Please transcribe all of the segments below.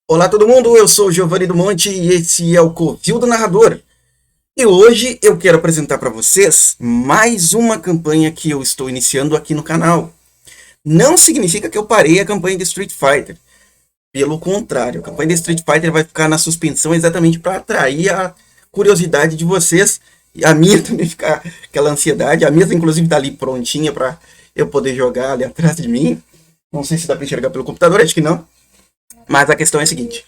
Olá todo mundo, eu sou o Giovanni do Monte e esse é o Covil do Narrador. E hoje eu quero apresentar para vocês mais uma campanha que eu estou iniciando aqui no canal. Não significa que eu parei a campanha de Street Fighter. Pelo contrário, a campanha de Street Fighter vai ficar na suspensão exatamente para atrair a curiosidade de vocês. E a minha também ficar aquela ansiedade. A mesa inclusive está ali prontinha para eu poder jogar ali atrás de mim. Não sei se dá para enxergar pelo computador, acho que não. Mas a questão é a seguinte.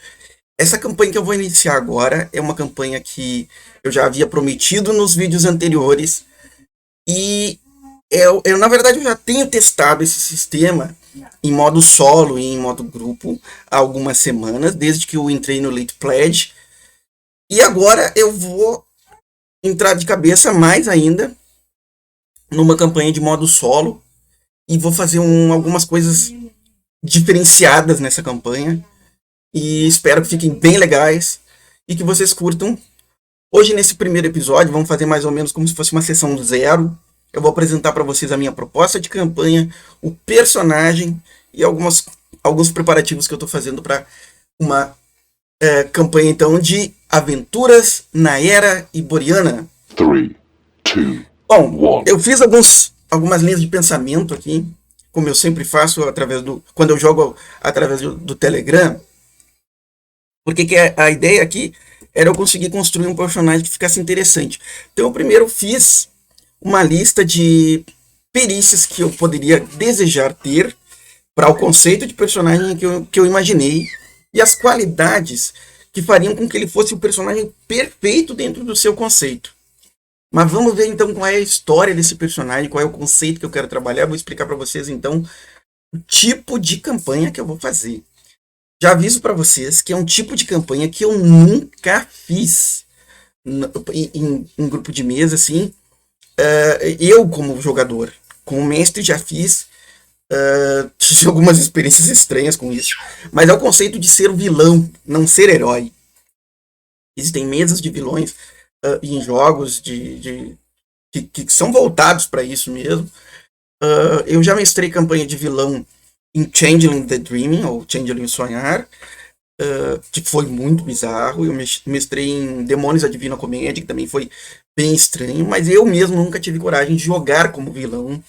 Essa campanha que eu vou iniciar agora é uma campanha que eu já havia prometido nos vídeos anteriores e na verdade, eu já tenho testado esse sistema em modo solo e em modo grupo há algumas semanas, desde que eu entrei no Late Pledge. E agora eu vou entrar de cabeça mais ainda numa campanha de modo solo e vou fazer algumas coisas diferenciadas nessa campanha e espero que fiquem bem legais e que vocês curtam. Hoje, nesse primeiro episódio, vamos fazer mais ou menos como se fosse uma sessão zero. Eu vou apresentar para vocês a minha proposta de campanha, o personagem e alguns preparativos que eu estou fazendo para uma campanha então de aventuras na Era Iboriana. 3, 2, Bom, 1. eu fiz algumas linhas de pensamento aqui, como eu sempre faço quando eu jogo através do Telegram. Porque a ideia aqui era eu conseguir construir um personagem que ficasse interessante. Então eu primeiro fiz uma lista de perícias que eu poderia desejar ter para o conceito de personagem que eu imaginei e as qualidades que fariam com que ele fosse o personagem perfeito dentro do seu conceito. Mas vamos ver então qual é a história desse personagem, qual é o conceito que eu quero trabalhar. Vou explicar para vocês então o tipo de campanha que eu vou fazer. Já aviso para vocês que é um tipo de campanha que eu nunca fiz em grupo de mesa, assim. Eu, como jogador, como mestre, já fiz. Tive algumas experiências estranhas com isso. Mas é o conceito de ser o vilão, não ser herói. Existem mesas de vilões em jogos que são voltados para isso mesmo. Eu já mestrei campanha de vilão em Changeling the Dreaming, ou Changeling Sonhar, que foi muito bizarro. Eu mestrei em Demônios da Divina Comédia, que também foi bem estranho, mas eu mesmo nunca tive coragem de jogar como vilão.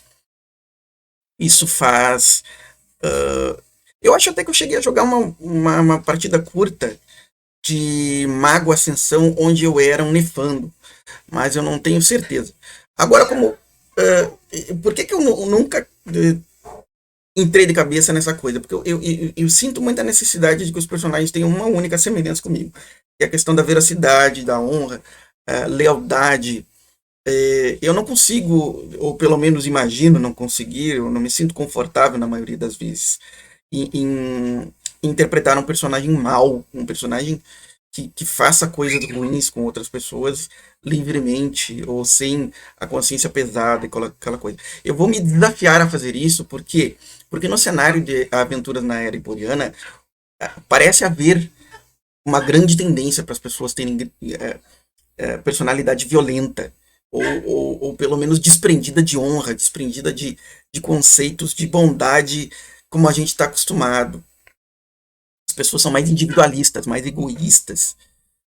Isso faz... eu acho até que eu cheguei a jogar uma partida curta de Mago Ascensão, onde eu era um nefando, mas eu não tenho certeza. Agora, por que eu nunca entrei de cabeça nessa coisa? Porque eu sinto muita necessidade de que os personagens tenham uma única semelhança comigo. Que é a questão da veracidade, da honra, lealdade. Eu não consigo, ou pelo menos imagino não conseguir, eu não me sinto confortável na maioria das vezes em interpretar um personagem mau, um personagem que faça coisas ruins com outras pessoas livremente ou sem a consciência pesada e aquela coisa. Eu vou me desafiar a fazer isso porque no cenário de aventuras na Era Iboriana parece haver uma grande tendência para as pessoas terem personalidade violenta ou pelo menos desprendida de honra, desprendida de conceitos de bondade como a gente está acostumado. As pessoas são mais individualistas, mais egoístas.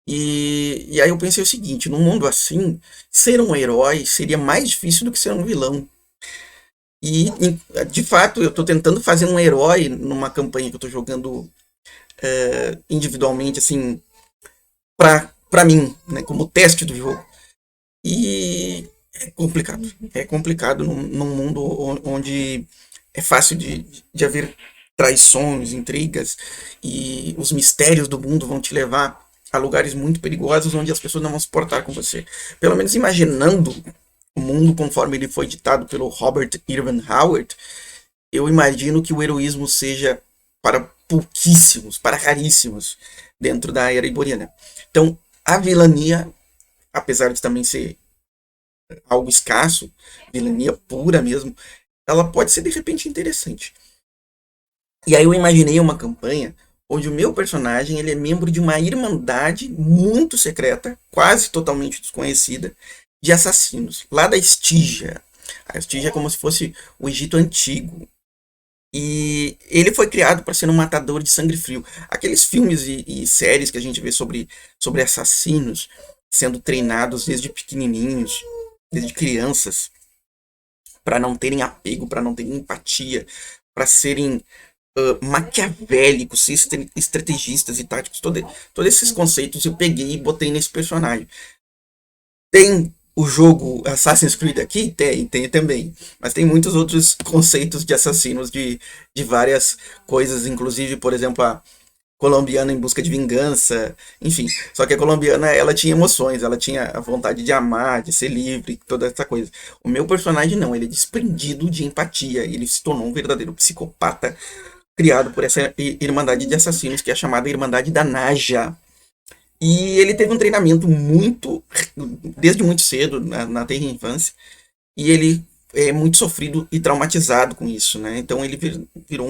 E aí eu pensei o seguinte, num mundo assim, ser um herói seria mais difícil do que ser um vilão. E, de fato, eu estou tentando fazer um herói numa campanha que eu estou jogando individualmente, assim, para mim, né, como teste do jogo. E é complicado. É complicado num mundo onde é fácil de haver traições, intrigas, e os mistérios do mundo vão te levar a lugares muito perigosos onde as pessoas não vão se portar com você. Pelo menos imaginando o mundo conforme ele foi ditado pelo Robert Irvin Howard, eu imagino que o heroísmo seja para pouquíssimos, para raríssimos, dentro da Era Iboriana. Então, a vilania, apesar de também ser algo escasso, vilania pura mesmo, ela pode ser de repente interessante. E aí eu imaginei uma campanha onde o meu personagem ele é membro de uma irmandade muito secreta, quase totalmente desconhecida, de assassinos, lá da Estígia. A Estígia é como se fosse o Egito Antigo. E ele foi criado para ser um matador de sangue frio. Aqueles filmes e séries que a gente vê sobre assassinos sendo treinados desde pequenininhos, desde crianças, para não terem apego, para não terem empatia, para serem maquiavélicos, estrategistas e táticos. Todos esses conceitos eu peguei e botei nesse personagem. Tem o jogo Assassin's Creed aqui? Tem também. Mas tem muitos outros conceitos de assassinos de várias coisas, inclusive, por exemplo, a colombiana em busca de vingança, enfim. Só que a colombiana, ela tinha emoções, ela tinha a vontade de amar, de ser livre, toda essa coisa. O meu personagem não, ele é desprendido de empatia, ele se tornou um verdadeiro psicopata criado por essa irmandade de assassinos que é chamada Irmandade da Naja. E ele teve um treinamento desde muito cedo, na terra infância, e ele é muito sofrido e traumatizado com isso, né? Então ele virou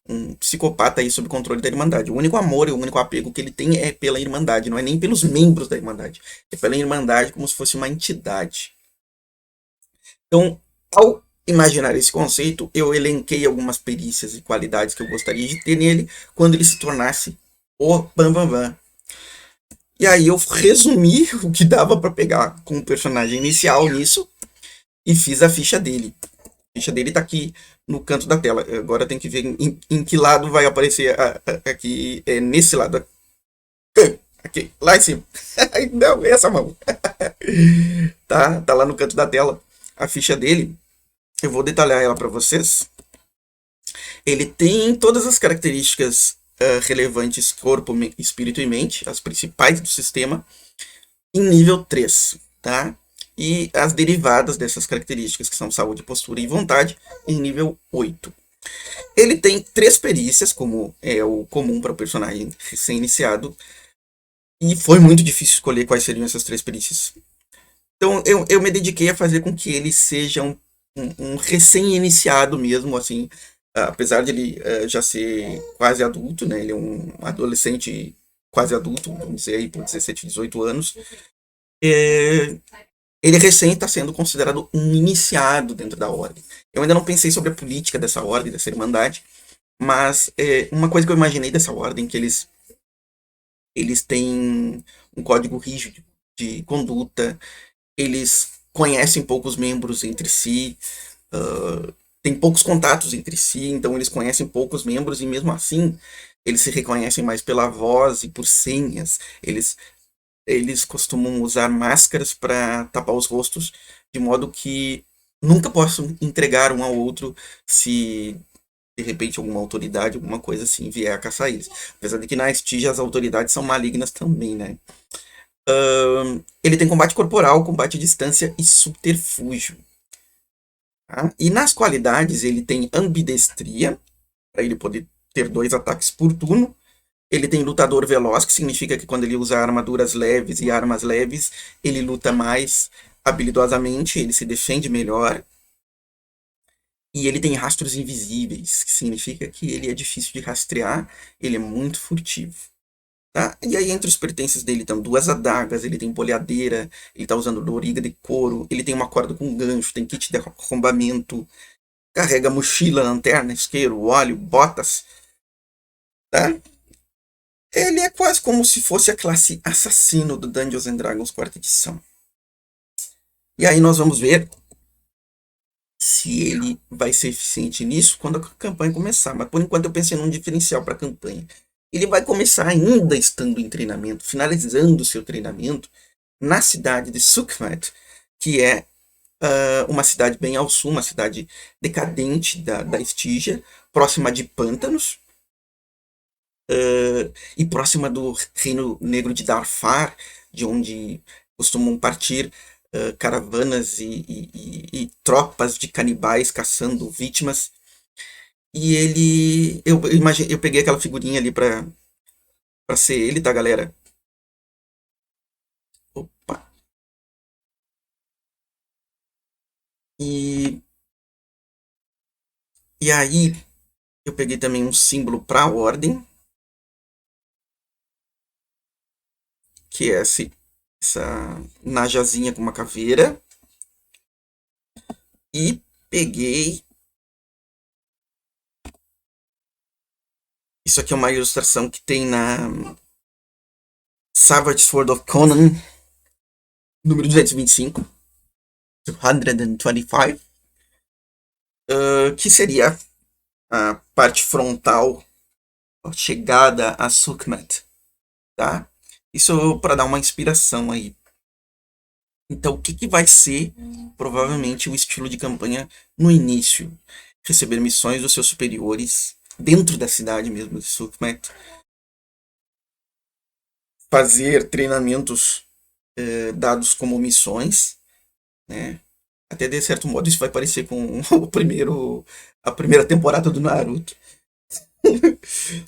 um psicopata aí sob controle da Irmandade. O único amor e o único apego que ele tem é pela Irmandade, não é nem pelos membros da Irmandade, é pela Irmandade como se fosse uma entidade. Então, ao imaginar esse conceito, eu elenquei algumas perícias e qualidades que eu gostaria de ter nele quando ele se tornasse o Bam Bam Bam. E aí eu resumi o que dava para pegar com o personagem inicial nisso e fiz a ficha dele. A ficha dele tá aqui no canto da tela. Agora tem que ver em que lado vai aparecer aqui. É nesse lado. Aqui, lá em cima. Não, essa mão. Tá lá no canto da tela a ficha dele. Eu vou detalhar ela para vocês. Ele tem todas as características relevantes corpo, espírito e mente, as principais do sistema, em nível 3, tá? E as derivadas dessas características, que são saúde, postura e vontade, em nível 8. Ele tem 3 perícias, como é o comum para o personagem recém-iniciado, e foi muito difícil escolher quais seriam essas 3 perícias. Então eu me dediquei a fazer com que ele seja um recém-iniciado mesmo, assim, apesar de ele já ser quase adulto, né? Ele é um adolescente quase adulto, vamos dizer aí, por 17, 18 anos. Ele recém está sendo considerado um iniciado dentro da ordem. Eu ainda não pensei sobre a política dessa ordem, dessa irmandade, mas uma coisa que eu imaginei dessa ordem é que eles têm um código rígido de conduta, eles conhecem poucos membros entre si, tem poucos contatos entre si, então eles conhecem poucos membros e mesmo assim eles se reconhecem mais pela voz e por senhas. Eles costumam usar máscaras para tapar os rostos, de modo que nunca possam entregar um ao outro se de repente alguma autoridade, alguma coisa assim vier a caçar eles. Apesar de que na Estige as autoridades são malignas também, né? Ele tem combate corporal, combate à distância e subterfúgio. Tá? E nas qualidades ele tem ambidestria, para ele poder ter 2 ataques por turno. Ele tem lutador veloz, que significa que quando ele usa armaduras leves e armas leves, ele luta mais habilidosamente, ele se defende melhor. E ele tem rastros invisíveis, que significa que ele é difícil de rastrear, ele é muito furtivo. Tá? E aí entre os pertences dele estão 2 adagas, ele tem polhadeira, ele está usando loriga de couro, ele tem uma corda com gancho, tem kit de arrombamento, carrega mochila, lanterna, isqueiro, óleo, botas. Tá? Ele é quase como se fosse a classe assassino do Dungeons and Dragons 4ª edição. E aí nós vamos ver se ele vai ser eficiente nisso quando a campanha começar. Mas por enquanto eu pensei num diferencial para a campanha. Ele vai começar ainda estando em treinamento, finalizando o seu treinamento na cidade de Sukhmet, que é uma cidade bem ao sul, uma cidade decadente da Estígia, próxima de pântanos, e próxima do Reino Negro de Darfar, de onde costumam partir caravanas e tropas de canibais caçando vítimas. E ele. Eu peguei aquela figurinha ali pra ser ele, tá, galera? Opa! E, e aí, eu peguei também um símbolo pra ordem, que é essa najazinha com uma caveira. E peguei Isso aqui é uma ilustração que tem na Savage Sword of Conan, número 225, 225, que seria a parte frontal, a chegada a Sukhmet, tá? Isso para dar uma inspiração aí. Então, o que, que vai ser provavelmente o estilo de campanha no início? Receber missões dos seus superiores dentro da cidade mesmo de Sukhmet, fazer treinamentos dados como missões, né? Até de certo modo isso vai parecer com a primeira temporada do Naruto.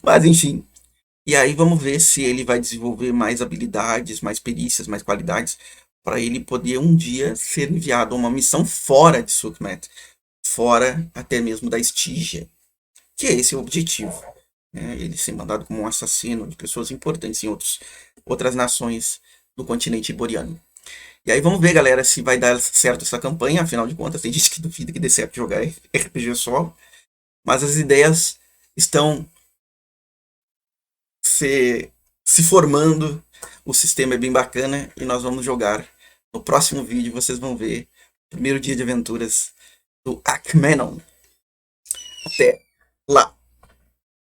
Mas enfim. E aí vamos ver se ele vai desenvolver mais habilidades, mais perícias, mais qualidades, para ele poder um dia ser enviado a uma missão fora de Sukhmet, fora até mesmo da Estígia, que é esse o objetivo. Né? Ele ser mandado como um assassino de pessoas importantes em outras nações do continente iboriano. E aí vamos ver, galera, se vai dar certo essa campanha. Afinal de contas, tem gente que duvida que dê certo jogar RPG solo. Mas as ideias estão se formando. O sistema é bem bacana e nós vamos jogar. No próximo vídeo vocês vão ver o primeiro dia de aventuras do Ackmenon. Até lá!